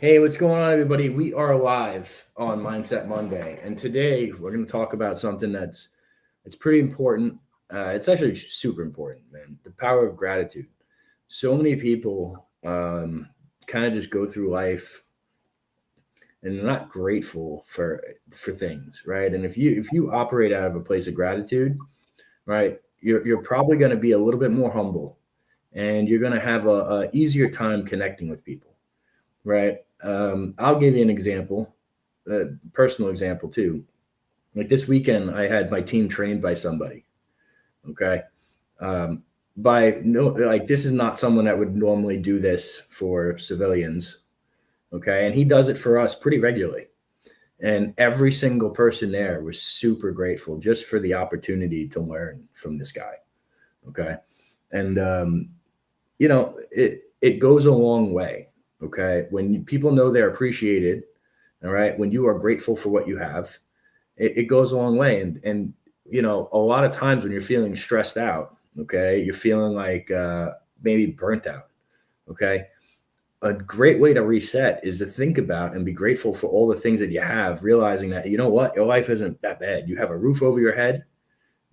Hey, what's going on, everybody? We are live on Mindset Monday, and today we're going to talk about something that's it's pretty important. It's actually super important, man. The power of gratitude. So many people kind of just go through life and they're not grateful for things, right? And if you operate out of a place of gratitude, right, you're probably going to be a little bit more humble, and you're going to have a easier time connecting with people, right? I'll give you an example, a personal example too. Like this weekend, I had my team trained by somebody. Okay, um, by no, like this is not someone that would normally do this for civilians. Okay, and he does it for us pretty regularly. And every single person there was super grateful just for the opportunity to learn from this guy. Okay, and it goes a long way. Okay, when people know they're appreciated, all right, when you are grateful for what you have, it goes a long way. And a lot of times when you're feeling stressed out, okay, you're feeling like maybe burnt out. Okay, a great way to reset is to think about and be grateful for all the things that you have, realizing that you know what, your life isn't that bad. You have a roof over your head,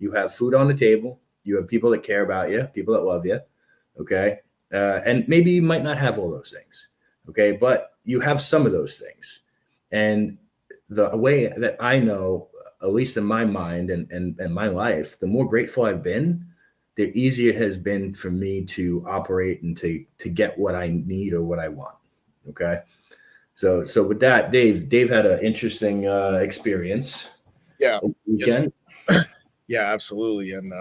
you have food on the table, you have people that care about you, people that love you. Okay, and maybe you might not have all those things. Okay, but you have some of those things. And the way that I know, at least in my mind and my life, the more grateful I've been, the easier it has been for me to operate and to get what I need or what I want. Okay. So with that, Dave had an interesting experience Yeah, over the you weekend. yeah, absolutely. And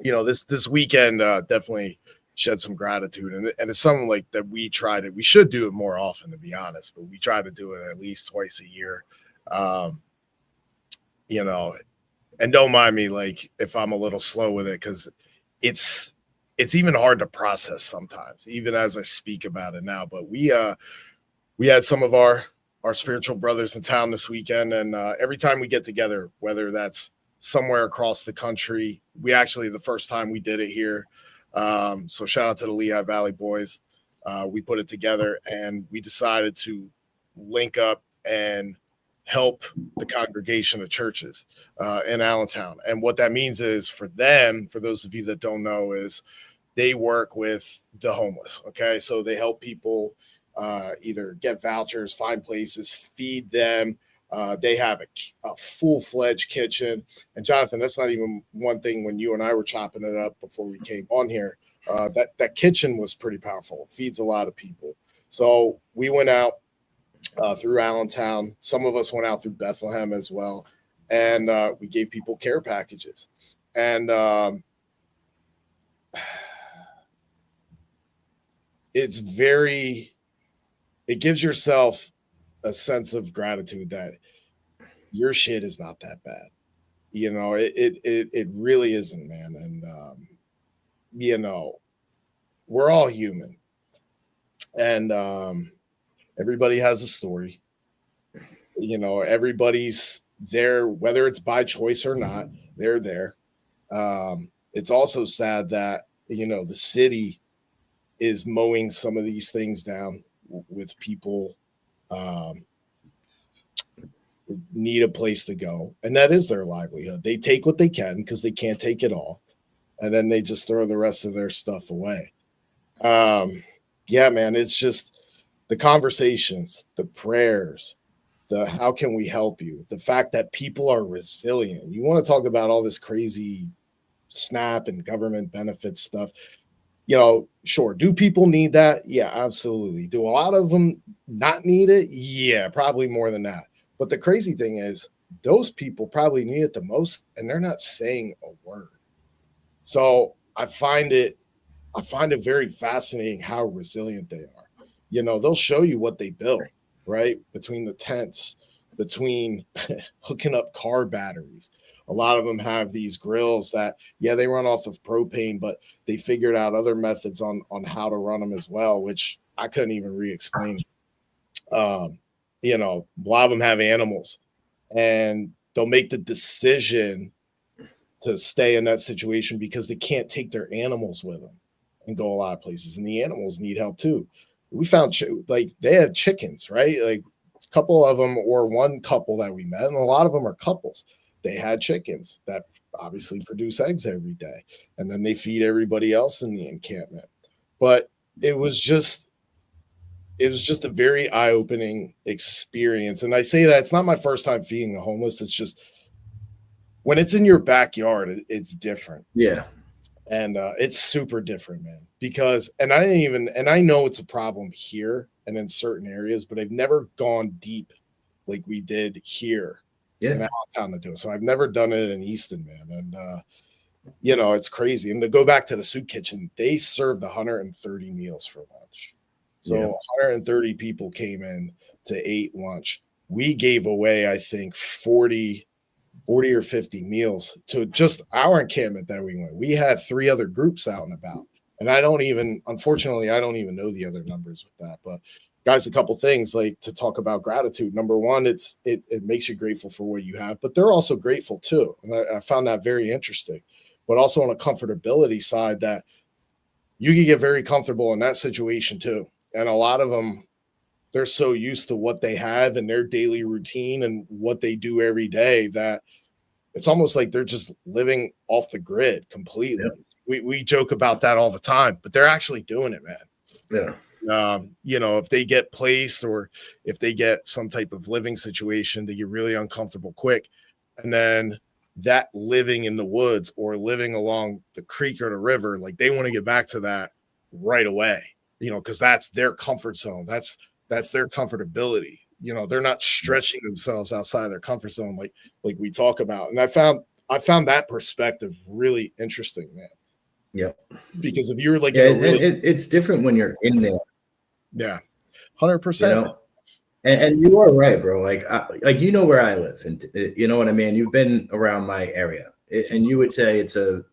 this weekend definitely shed some gratitude, and it's something like that we try to. We should do it more often, to be honest, but we try to do it at least twice a year. Um, you know, and don't mind me like if I'm a little slow with it because it's it's even hard to process sometimes, even as I speak about it now. But we had some of our spiritual brothers in town this weekend, and every time we get together, whether that's somewhere across the country, we actually the first time we did it here. So shout out to the Lehigh Valley boys. We put it together, and we decided to link up and help the congregation of churches in Allentown. And what that means is for them, for those of you that don't know, is they work with the homeless. Okay, so they help people either get vouchers, find places, feed them. They have a full-fledged kitchen. And Jonathan, that's not even one thing. When you and I were chopping it up before we came on here, that kitchen was pretty powerful. It feeds a lot of people. So we went out through Allentown. Some of us went out through Bethlehem as well, and we gave people care packages. And it's very it gives yourself a sense of gratitude that your shit is not that bad. It really isn't, man. And you know, we're all human, and everybody has a story. Everybody's there, whether it's by choice or not. They're there. It's also sad that the city is mowing some of these things down with people um, need a place to go, and that is their livelihood. They take what they can because they can't take it all, and then they just throw the rest of their stuff away. Yeah, man, it's just the conversations, the prayers, the how can we help you, the fact that people are resilient. You want to talk about all this crazy SNAP and government benefits stuff. Sure. Do people need that? Yeah, absolutely. Do a lot of them not need it? Yeah, probably more than that. But the crazy thing is, those people probably need it the most, and they're not saying a word. So I find it very fascinating how resilient they are. They'll show you what they built, right? Between the tents, between hooking up car batteries. A lot of them have these grills that, yeah, they run off of propane, but they figured out other methods on how to run them as well, which I couldn't even re-explain. A lot of them have animals, and they'll make the decision to stay in that situation because they can't take their animals with them and go a lot of places. And the animals need help too. We found like they had chickens, right? Like a couple of them, or one couple that we met, and a lot of them are couples. They had chickens that obviously produce eggs every day, and then they feed everybody else in the encampment. But it was just a very eye-opening experience. And I say that it's not my first time feeding the homeless. It's just when it's in your backyard, it's different. Yeah. And it's super different, man, because, and I know it's a problem here and in certain areas, but I've never gone deep like we did here in Allentown to do it. So I've never done it in Easton, man. And, it's crazy. And to go back to the soup kitchen, they served 130 meals for lunch. So 130 people came in to eat lunch. We gave away, I think, 40 or 50 meals to just our encampment that we went. We had 3 other groups out and about. And unfortunately, I don't even know the other numbers with that. But guys, a couple things like to talk about gratitude. Number one, it makes you grateful for what you have, but they're also grateful too. And I found that very interesting. But also on a comfortability side, that you can get very comfortable in that situation too. And a lot of them, they're so used to what they have in their daily routine and what they do every day that it's almost like they're just living off the grid completely. Yep. We joke about that all the time, but they're actually doing it, man. Yeah. If they get placed or if they get some type of living situation, they get really uncomfortable quick. And then that living in the woods or living along the creek or the river, like they want to get back to that right away, because that's their comfort zone. That's their comfortability. They're not stretching themselves outside of their comfort zone like we talk about. And I found that perspective really interesting, man. Yeah. Because if you're like, it's different when you're in there. Yeah. 100%. And you are right, bro. Like where I live, and you know what I mean? You've been around my area, and you would say it's a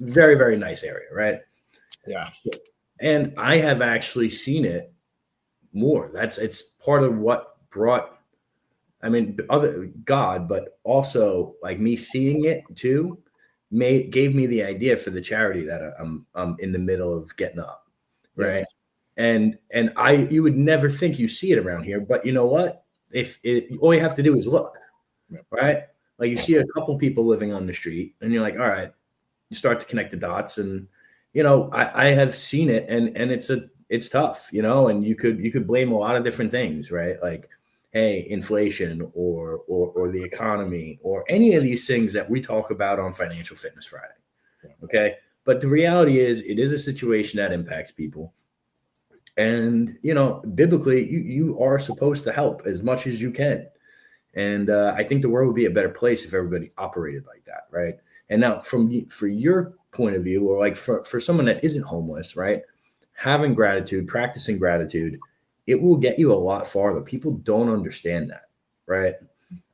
very, very nice area, right? Yeah. And I have actually seen it more. It's part of what brought, other God, but also like me seeing it too, gave me the idea for the charity that I'm in the middle of getting up, right? Yeah. And you would never think you see it around here, but you know what? All you have to do is look, right? Like you see a couple people living on the street, and you're like, all right, you start to connect the dots, and I have seen it, and it's tough, and you could blame a lot of different things, right? Like, hey, inflation or the economy or any of these things that we talk about on Financial Fitness Friday. Okay. But the reality is it is a situation that impacts people. And, biblically, you are supposed to help as much as you can. And I think the world would be a better place if everybody operated like that, right? And now for your point of view, or like for someone that isn't homeless, right? Having gratitude, practicing gratitude, it will get you a lot farther. People don't understand that, right?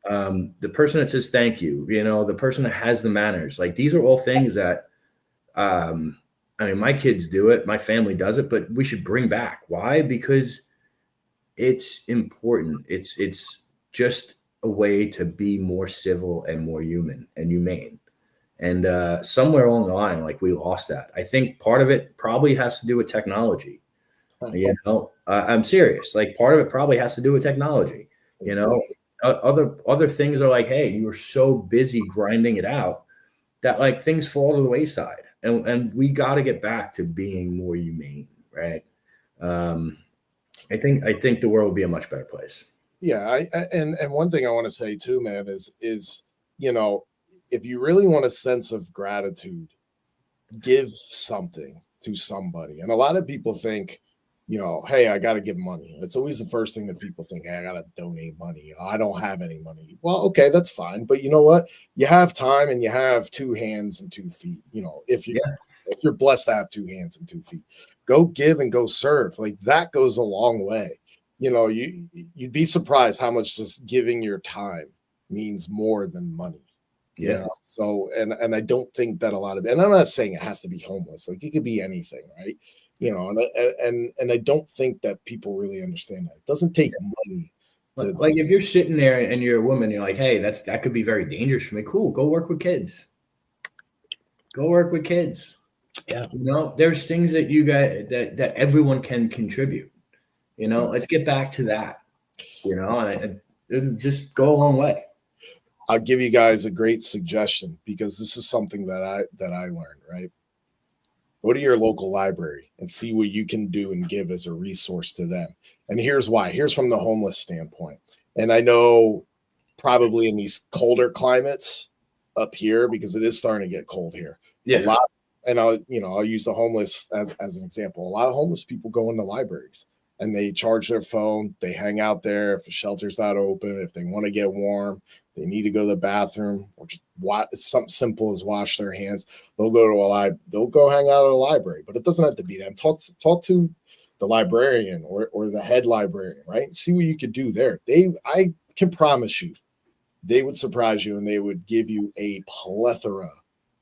The person that says thank you, the person that has the manners, like these are all things that, my kids do it, my family does it, but we should bring back. Why? Because it's important. It's just a way to be more civil and more human and humane. And somewhere along the line, like we lost that. I think part of it probably has to do with technology. I'm serious. Like part of it probably has to do with technology. Other things are like, hey, you were so busy grinding it out that like things fall to the wayside, and we got to get back to being more humane, right? I think the world will be a much better place. Yeah, and one thing I want to say too, man, is if you really want a sense of gratitude, give something to somebody. And a lot of people think, hey, I got to give money. It's always the first thing that people think, hey, I got to donate money. I don't have any money. Well, okay, that's fine. But you know what? You have time and you have 2 hands and 2 feet. If you're blessed to have 2 hands and 2 feet, go give and go serve. Like that goes a long way. You'd be surprised how much just giving your time means more than money. Yeah. So, and I don't think that a lot of, and I'm not saying it has to be homeless. Like it could be anything, right? And I don't think that people really understand that. It doesn't take money. Like if you're sitting there and you're a woman, you're like, hey, that could be very dangerous for me. Cool. Go work with kids. Yeah. There's things that you guys that everyone can contribute. Let's get back to that. And it just go a long way. I'll give you guys a great suggestion, because this is something that I learned, right? Go to your local library and see what you can do and give as a resource to them. And here's why. Here's from the homeless standpoint. And I know probably in these colder climates up here, because it is starting to get cold here. Yeah. A lot, and I'll use the homeless as an example. A lot of homeless people go into libraries and they charge their phone. They hang out there. If the shelter's not open, if they want to get warm, they need to go to the bathroom, or just it's something simple as wash their hands. They'll go to they'll go hang out at a library, but it doesn't have to be them. Talk to the librarian or the head librarian, right? See what you could do there. I can promise you, they would surprise you, and they would give you a plethora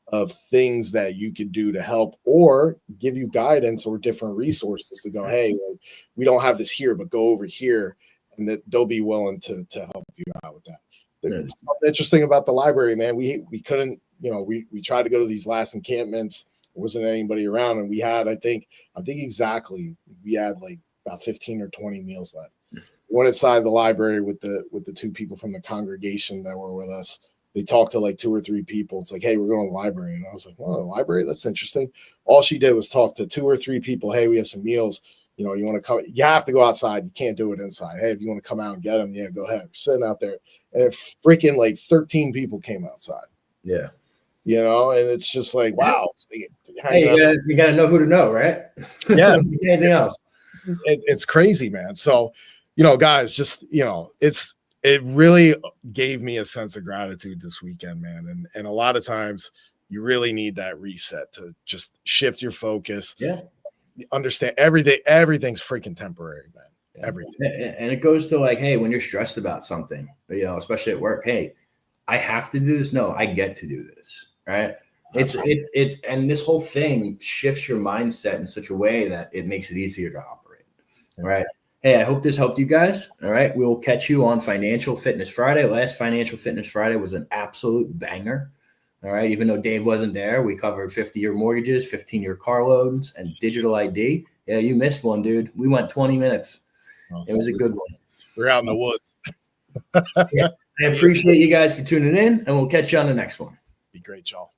of things that you could do to help, or give you guidance or different resources to go, hey, like, we don't have this here, but go over here, and that they'll be willing to help you out with that. There's something interesting about the library, man. We couldn't, we tried to go to these last encampments. There wasn't anybody around, and we had, I think exactly, we had like about 15 or 20 meals left. We went inside the library with the two people from the congregation that were with us. They talked to like 2 or 3 people. It's like, hey, we're going to the library. And I was like, well, the library? That's interesting. All she did was talk to 2 or 3 people. Hey, we have some meals. You want to come? You have to go outside. You can't do it inside. Hey, if you want to come out and get them, yeah, go ahead. We're sitting out there. And freaking like 13 people came outside. Yeah. And it's just like, wow. Hey, you gotta know who to know, right? Yeah. Anything else? It's crazy, man. So, guys, just, it really gave me a sense of gratitude this weekend, man. And a lot of times you really need that reset to just shift your focus. Yeah. Understand everything's freaking temporary, man. Everything. And it goes to like, hey, when you're stressed about something, especially at work, hey, I have to do this. No, I get to do this. Right. It's and this whole thing shifts your mindset in such a way that it makes it easier to operate. All right. Hey, I hope this helped you guys. All right. We will catch you on Financial Fitness Friday. Last Financial Fitness Friday was an absolute banger. All right. Even though Dave wasn't there, we covered 50-year mortgages, 15-year car loans, and digital ID. Yeah, you missed one, dude. We went 20 minutes. It was a good one. We're out in the woods. Yeah. I appreciate you guys for tuning in, and we'll catch you on the next one. Be great, y'all.